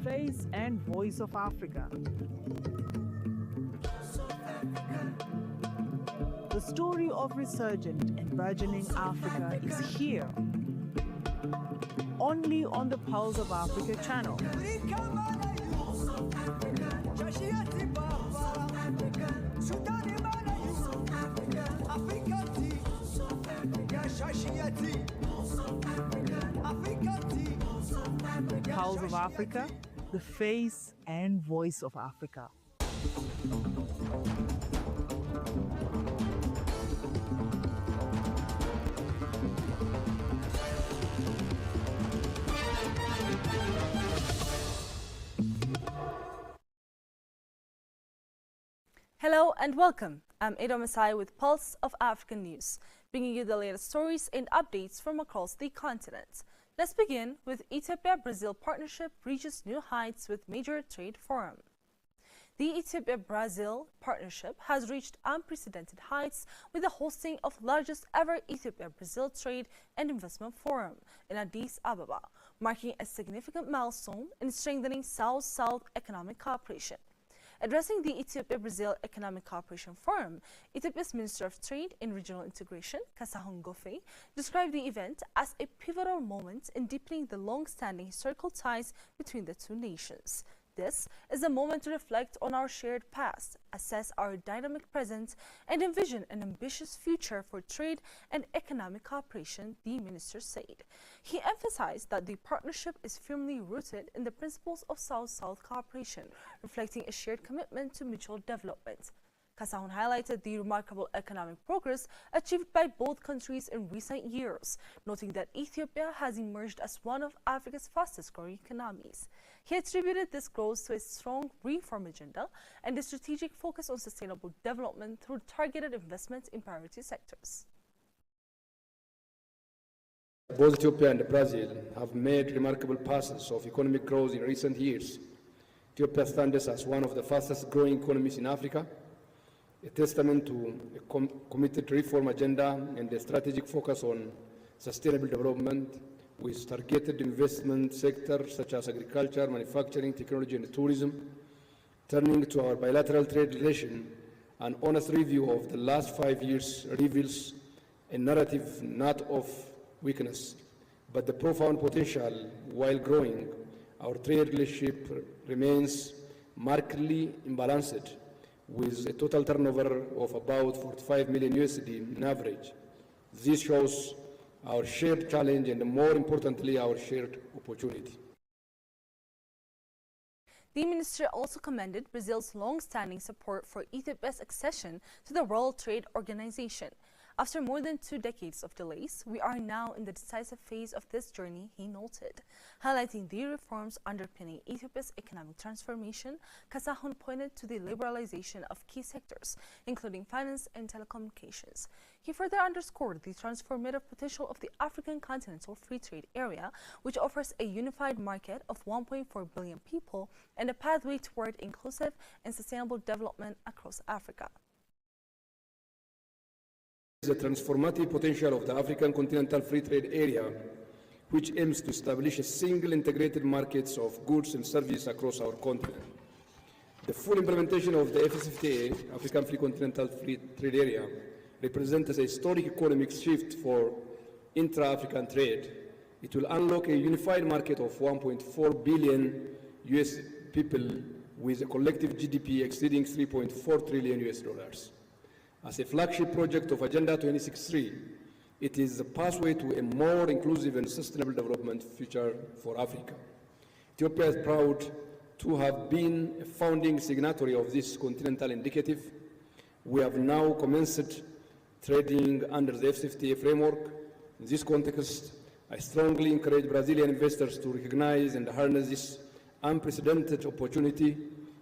face and voice of Africa. The story of resurgent and burgeoning Africa is here, only on the Pulse of Africa channel. Pulse of Africa, the face and voice of Africa. Hello and welcome. I'm Ada Masai with Pulse of African News, bringing you the latest stories and updates from across the continent. Let's begin with Ethiopia-Brazil partnership reaches new heights with major trade forum. The Ethiopia-Brazil partnership has reached unprecedented heights with the hosting of largest ever Ethiopia-Brazil trade and investment forum in Addis Ababa, marking a significant milestone in strengthening South-South economic cooperation. Addressing the Ethiopia-Brazil Economic Cooperation Forum, Ethiopia's Minister of Trade and Regional Integration, Kassahun Gofe, described the event as a pivotal moment in deepening the long-standing historical ties between the two nations. This is a moment to reflect on our shared past, assess our dynamic present, and envision an ambitious future for trade and economic cooperation, the minister said. He emphasized that the partnership is firmly rooted in the principles of South-South cooperation, reflecting a shared commitment to mutual development. Kassahun highlighted the remarkable economic progress achieved by both countries in recent years, noting that Ethiopia has emerged as one of Africa's fastest-growing economies. He attributed this growth to a strong reform agenda and a strategic focus on sustainable development through targeted investments in priority sectors. Both Ethiopia and Brazil have made remarkable passes of economic growth in recent years. Ethiopia stands as one of the fastest-growing economies in Africa, a testament to a committed reform agenda and a strategic focus on sustainable development with targeted investment sectors such as agriculture, manufacturing, technology, and tourism. Turning to our bilateral trade relation, an honest review of the last 5 years reveals a narrative not of weakness, but the profound potential. While growing, our trade relationship remains markedly imbalanced, with a total turnover of about 45 million USD on average. This shows our shared challenge and, more importantly, our shared opportunity. The minister also commended Brazil's long-standing support for Ethiopia's accession to the World Trade Organization. After more than 2 decades of delays, we are now in the decisive phase of this journey, he noted. Highlighting the reforms underpinning Ethiopia's economic transformation, Kassahun pointed to the liberalization of key sectors, including finance and telecommunications. He further underscored the transformative potential of the African Continental Free Trade Area, which offers a unified market of 1.4 billion people and a pathway toward inclusive and sustainable development across Africa. The transformative potential of the African Continental Free Trade Area, which aims to establish a single integrated market of goods and services across our continent. The full implementation of the AfCFTA, African Free Continental Free Trade Area, represents a historic economic shift for intra-African trade. It will unlock a unified market of 1.4 billion US people with a collective GDP exceeding 3.4 trillion US dollars. As a flagship project of Agenda 2063, it is the pathway to a more inclusive and sustainable development future for Africa. Ethiopia is proud to have been a founding signatory of this continental initiative. We have now commenced trading under the AfCFTA framework. In this context, I strongly encourage Brazilian investors to recognize and harness this unprecedented opportunity,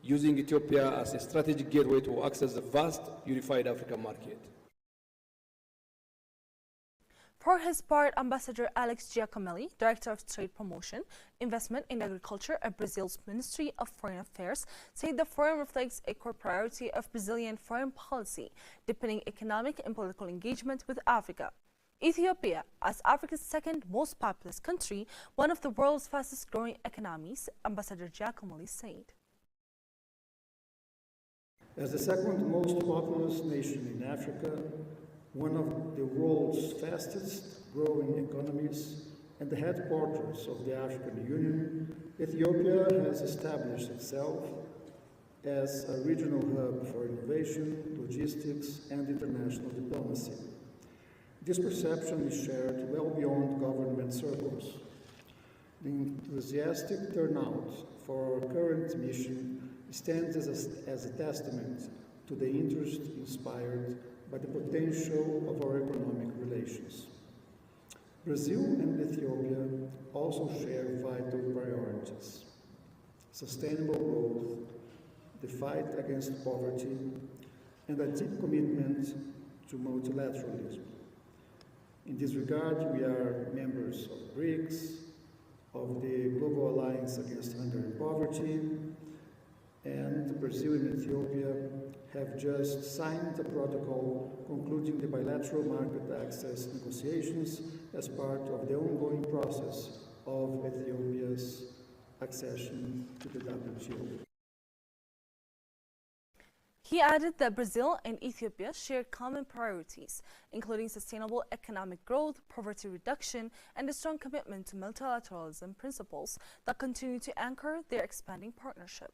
using Ethiopia as a strategic gateway to access the vast unified African market. For his part, Ambassador Alex Giacomelli, Director of Trade Promotion, Investment and Agriculture at Brazil's Ministry of Foreign Affairs, said the forum reflects a core priority of Brazilian foreign policy, deepening economic and political engagement with Africa. Ethiopia, as Africa's second most populous country, one of the world's fastest growing economies, Ambassador Giacomelli said. As the second most populous nation in Africa, one of the world's fastest growing economies, and the headquarters of the African Union, Ethiopia has established itself as a regional hub for innovation, logistics, and international diplomacy. This perception is shared well beyond government circles. The enthusiastic turnout for our current mission stands as a testament to the interest inspired by the potential of our economic relations. Brazil and Ethiopia also share vital priorities: sustainable growth, the fight against poverty, and a deep commitment to multilateralism. In this regard, we are members of BRICS, of the Global Alliance Against Hunger and Poverty, and Brazil and Ethiopia have just signed a protocol concluding the bilateral market access negotiations as part of the ongoing process of Ethiopia's accession to the WTO. He added that Brazil and Ethiopia share common priorities, including sustainable economic growth, poverty reduction, and a strong commitment to multilateralism principles that continue to anchor their expanding partnership.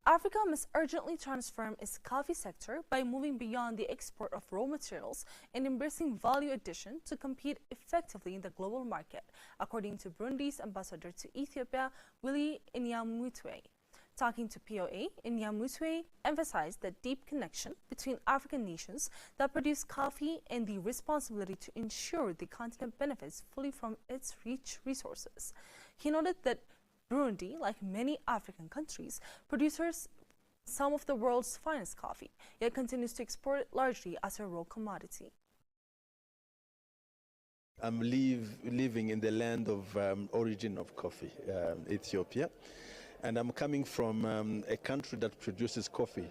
Africa must urgently transform its coffee sector by moving beyond the export of raw materials and embracing value addition to compete effectively in the global market, according to Burundi's ambassador to Ethiopia, Willy Inyamutwe. Talking to POA, Inyamutwe emphasized the deep connection between African nations that produce coffee and the responsibility to ensure the continent benefits fully from its rich resources. He noted that Burundi, like many African countries, produces some of the world's finest coffee, yet continues to export it largely as a raw commodity. I'm living in the land of origin of coffee, Ethiopia, and I'm coming from a country that produces coffee.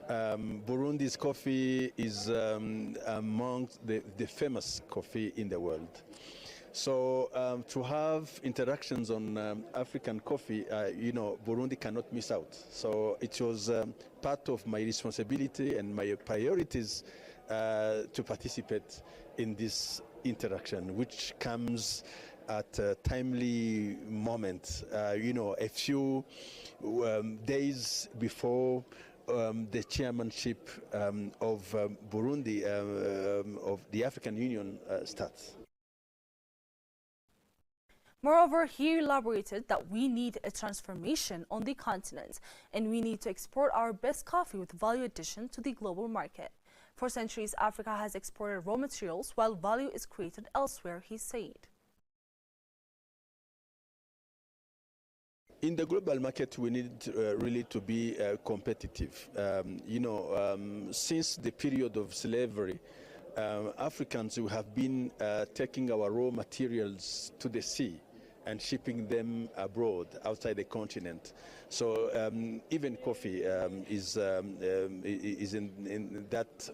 Burundi's coffee is among the famous coffee in the world. So to have interactions on African coffee, Burundi cannot miss out. So it was part of my responsibility and my priorities to participate in this interaction, which comes at a timely moment, a few days before the chairmanship of Burundi of the African Union starts. Moreover, he elaborated that we need a transformation on the continent and we need to export our best coffee with value addition to the global market. For centuries, Africa has exported raw materials while value is created elsewhere, he said. In the global market, we need really to be competitive. Since the period of slavery, Africans who have been taking our raw materials to the sea and shipping them abroad, outside the continent. So even coffee is in that,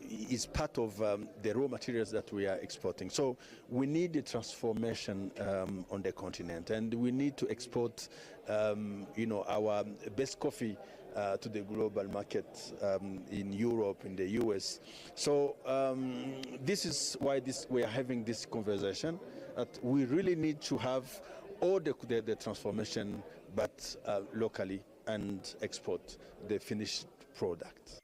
is part of the raw materials that we are exporting. So we need a transformation on the continent, and we need to export, our best coffee to the global market in Europe, in the US. So this is why we are having this conversation, that we really need to have all the transformation, but locally, and export the finished product.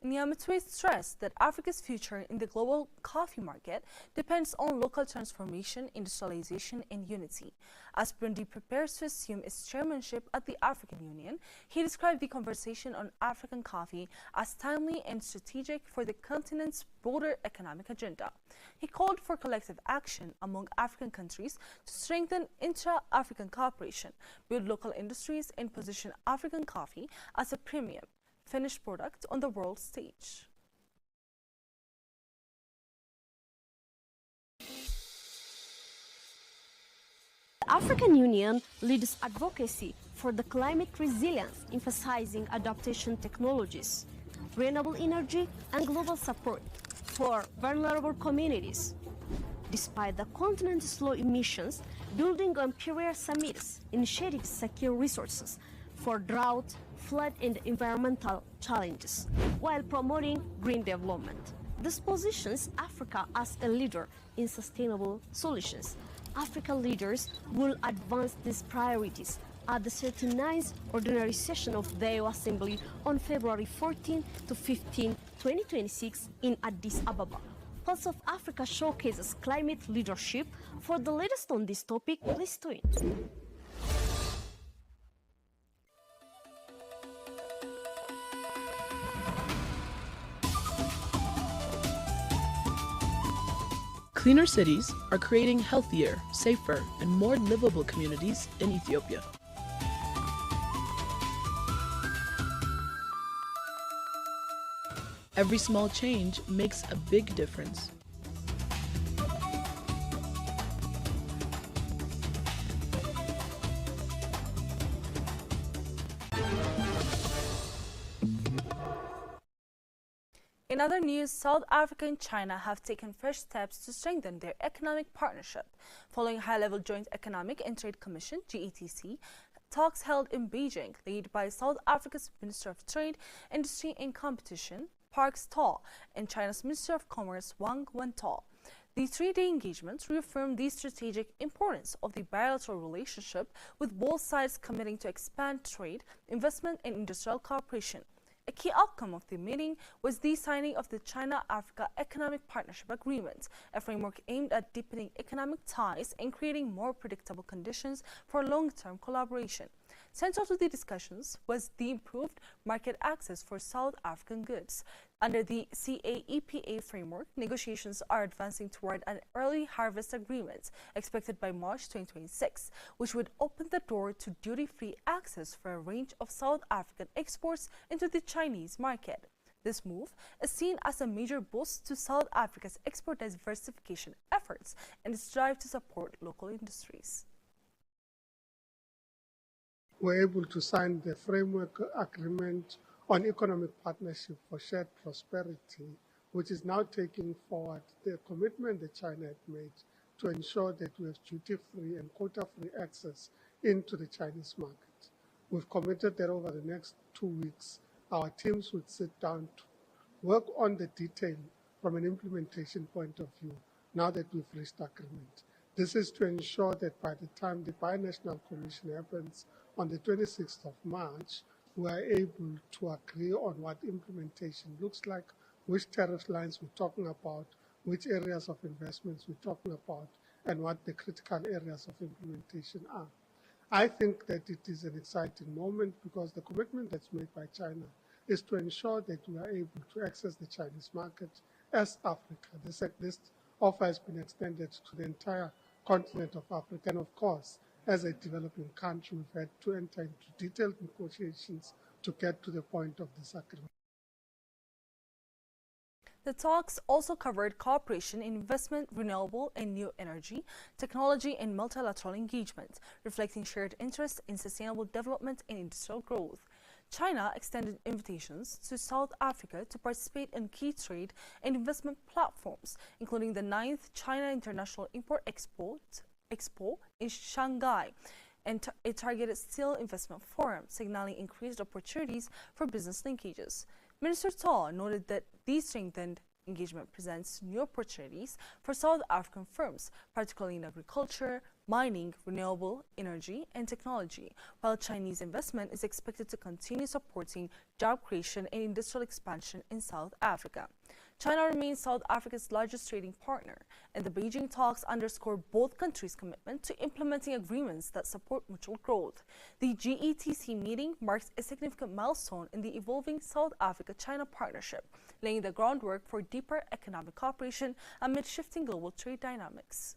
Nyamutwe stressed that Africa's future in the global coffee market depends on local transformation, industrialization, and unity. As Burundi prepares to assume its chairmanship at the African Union, he described the conversation on African coffee as timely and strategic for the continent's broader economic agenda. He called for collective action among African countries to strengthen intra-African cooperation, build local industries, and position African coffee as a premium finished product on the world stage. The African Union leads advocacy for the climate resilience, emphasizing adaptation technologies, renewable energy, and global support for vulnerable communities. Despite the continent's low emissions, building on peer summits, initiatives secure resources for drought, flood, and environmental challenges, while promoting green development. This positions Africa as a leader in sustainable solutions. African leaders will advance these priorities at the 39th Ordinary Session of the AU Assembly on February 14 to 15, 2026 in Addis Ababa. Pulse of Africa showcases climate leadership. For the latest on this topic, please tune in. Cleaner cities are creating healthier, safer, and more livable communities in Ethiopia. Every small change makes a big difference. In other news, South Africa and China have taken fresh steps to strengthen their economic partnership. Following high-level Joint Economic and Trade Commission, GETC, talks held in Beijing, led by South Africa's Minister of Trade, Industry and Competition, Park Staw, and China's Minister of Commerce, Wang Wentao. The three-day engagements reaffirmed the strategic importance of the bilateral relationship, with both sides committing to expand trade, investment, and industrial cooperation. A key outcome of the meeting was the signing of the China-Africa Economic Partnership Agreement, a framework aimed at deepening economic ties and creating more predictable conditions for long-term collaboration. Central to the discussions was the improved market access for South African goods. Under the CAEPA framework, negotiations are advancing toward an early harvest agreement expected by March 2026, which would open the door to duty-free access for a range of South African exports into the Chinese market. This move is seen as a major boost to South Africa's export diversification efforts and its drive to support local industries. We're able to sign the framework agreement on economic partnership for shared prosperity, which is now taking forward the commitment that China had made to ensure that we have duty-free and quota-free access into the Chinese market. We've committed that over the next 2 weeks, our teams would sit down to work on the detail from an implementation point of view, now that we've reached agreement. This is to ensure that by the time the Binational Commission happens on the 26th of March, we are able to agree on what implementation looks like, which tariff lines we're talking about, which areas of investments we're talking about, and what the critical areas of implementation are. I think that it is an exciting moment because the commitment that's made by China is to ensure that we are able to access the Chinese market as Africa. This offer has been extended to the entire continent of Africa, and of course, as a developing country, we've had to enter into detailed negotiations to get to the point of this agreement. The talks also covered cooperation in investment, renewable and new energy, technology and multilateral engagement, reflecting shared interests in sustainable development and industrial growth. China extended invitations to South Africa to participate in key trade and investment platforms, including the 9th China International Import-Expo in Shanghai and a targeted steel investment forum, signaling increased opportunities for business linkages. Minister Taw noted that these strengthened engagement presents new opportunities for South African firms, particularly in agriculture, mining, renewable energy, and technology, while Chinese investment is expected to continue supporting job creation and industrial expansion in South Africa. China remains South Africa's largest trading partner, and the Beijing talks underscore both countries' commitment to implementing agreements that support mutual growth. The GETC meeting marks a significant milestone in the evolving South Africa-China partnership, laying the groundwork for deeper economic cooperation amid shifting global trade dynamics.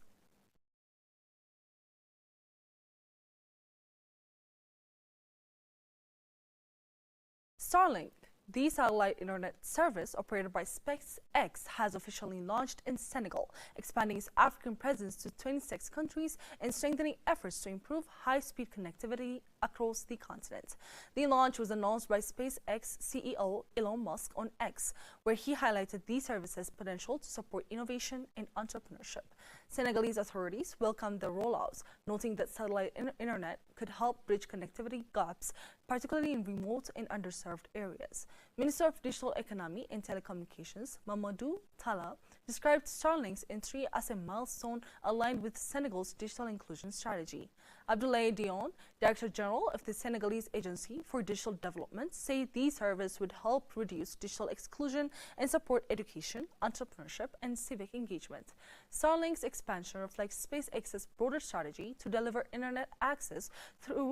Starlink The satellite internet service operated by SpaceX has officially launched in Senegal, expanding its African presence to 26 countries and strengthening efforts to improve high-speed connectivity across the continent. The launch was announced by SpaceX CEO Elon Musk on X, where he highlighted the service's potential to support innovation and entrepreneurship. Senegalese authorities welcomed the rollouts, noting that satellite internet could help bridge connectivity gaps, particularly in remote and underserved areas. Minister of Digital Economy and Telecommunications, Mamadou Talla, described Starlink's entry as a milestone aligned with Senegal's digital inclusion strategy. Abdoulaye Dione, Director General of the Senegalese Agency for Digital Development, said the service would help reduce digital exclusion and support education, entrepreneurship, and civic engagement. Starlink's expansion reflects SpaceX's broader strategy to deliver internet access through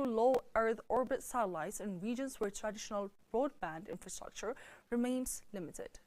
low Earth orbit satellites in regions where traditional broadband infrastructure remains limited.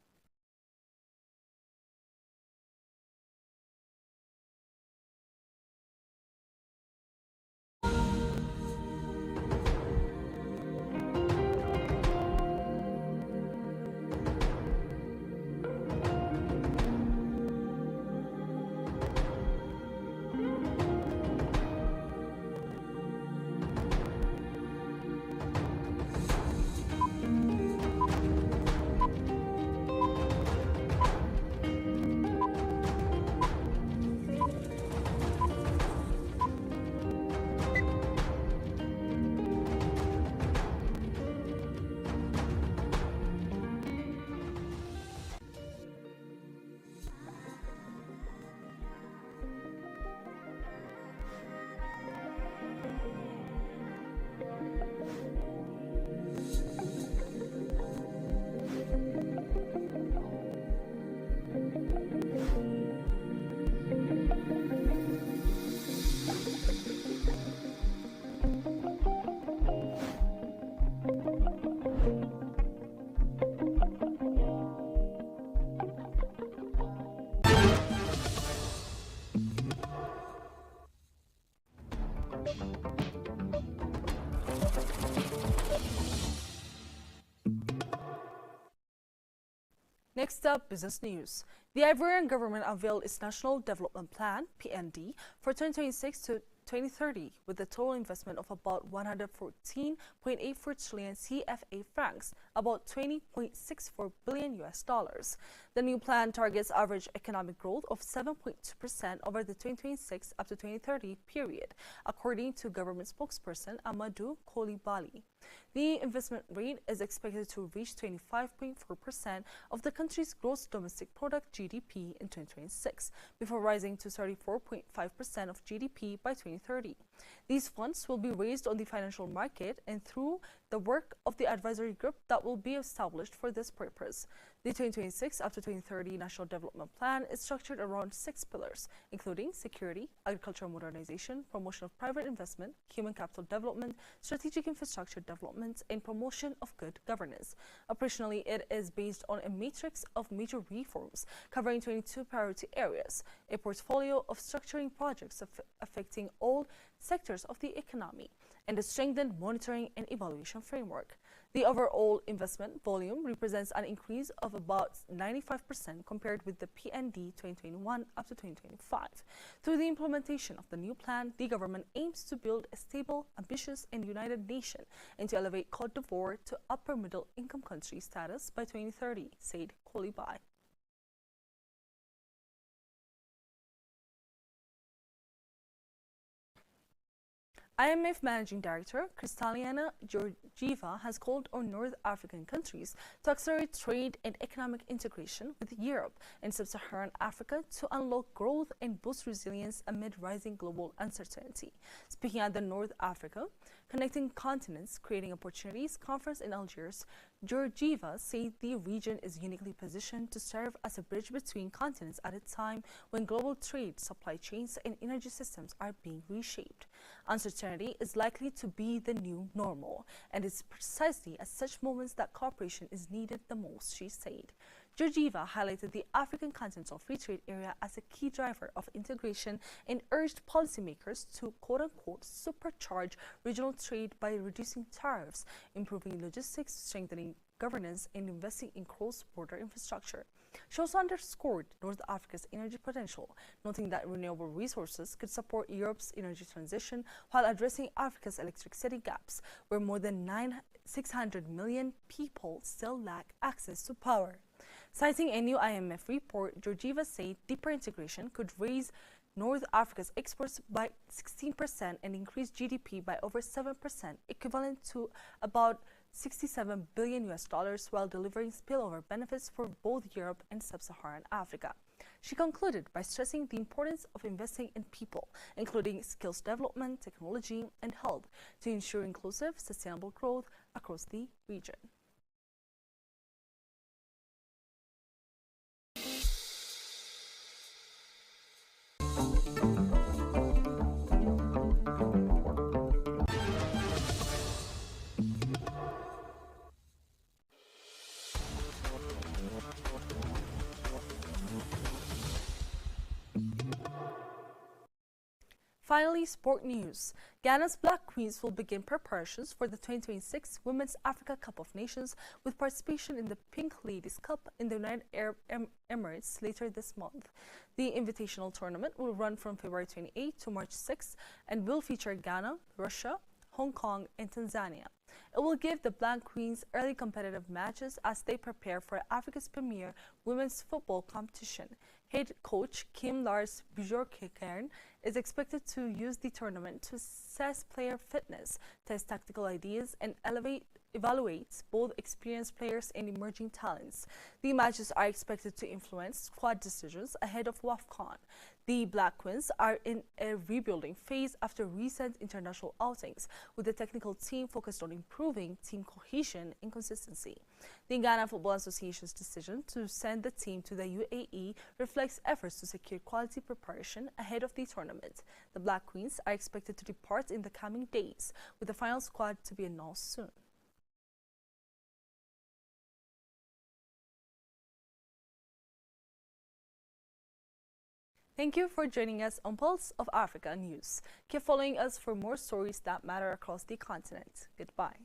Next up, business news. The Ivorian government unveiled its National Development Plan, PND, for 2026 to 2030, with a total investment of about 114.84 trillion CFA francs, about 20.64 billion US dollars. The new plan targets average economic growth of 7.2% over the 2026 up to 2030 period, according to government spokesperson Amadou Coulibaly. The investment rate is expected to reach 25.4% of the country's gross domestic product GDP in 2026, before rising to 34.5% of GDP by 2030. These funds will be raised on the financial market and through the work of the advisory group that will be established for this purpose. The 2026 up to 2030 National Development Plan is structured around 6 pillars, including security, agricultural modernization, promotion of private investment, human capital development, strategic infrastructure development, and promotion of good governance. Operationally, it is based on a matrix of major reforms covering 22 priority areas, a portfolio of structuring projects affecting all sectors of the economy, and a strengthened monitoring and evaluation framework. The overall investment volume represents an increase of about 95% compared with the PND 2021 up to 2025. Through the implementation of the new plan, the government aims to build a stable, ambitious, and united nation and to elevate Côte d'Ivoire to upper middle income country status by 2030, said Coulibaly. IMF Managing Director Kristalina Georgieva has called on North African countries to accelerate trade and economic integration with Europe and Sub-Saharan Africa to unlock growth and boost resilience amid rising global uncertainty. Speaking at the North Africa Connecting Continents, Creating Opportunities conference in Algiers, Georgieva said the region is uniquely positioned to serve as a bridge between continents at a time when global trade, supply chains, and energy systems are being reshaped. Uncertainty is likely to be the new normal, and it's precisely at such moments that cooperation is needed the most, she said. Georgieva highlighted the African Continental Free Trade Area as a key driver of integration and urged policymakers to quote-unquote supercharge regional trade by reducing tariffs, improving logistics, strengthening governance and investing in cross-border infrastructure. She also underscored North Africa's energy potential, noting that renewable resources could support Europe's energy transition while addressing Africa's electricity gaps, where more than 600 million people still lack access to power. Citing a new IMF report, Georgieva said deeper integration could raise North Africa's exports by 16% and increase GDP by over 7%, equivalent to about $67 billion while delivering spillover benefits for both Europe and sub-Saharan Africa. She concluded by stressing the importance of investing in people, including skills development, technology, and health, to ensure inclusive, sustainable growth across the region. Finally, sport news. Ghana's Black Queens will begin preparations for the 2026 Women's Africa Cup of Nations with participation in the Pink Ladies Cup in the United Arab Emirates later this month. The invitational tournament will run from February 28 to March 6 and will feature Ghana, Russia, Hong Kong, and Tanzania. It will give the Black Queens early competitive matches as they prepare for Africa's premier women's football competition. Head coach Kim Lars Bjorkern is expected to use the tournament to assess player fitness, test tactical ideas, and evaluate both experienced players and emerging talents. The matches are expected to influence squad decisions ahead of WAFCON. The Black Queens are in a rebuilding phase after recent international outings, with the technical team focused on improving team cohesion and consistency. The Ghana Football Association's decision to send the team to the UAE reflects efforts to secure quality preparation ahead of the tournament. The Black Queens are expected to depart in the coming days, with the final squad to be announced soon. Thank you for joining us on Pulse of Africa News. Keep following us for more stories that matter across the continent. Goodbye.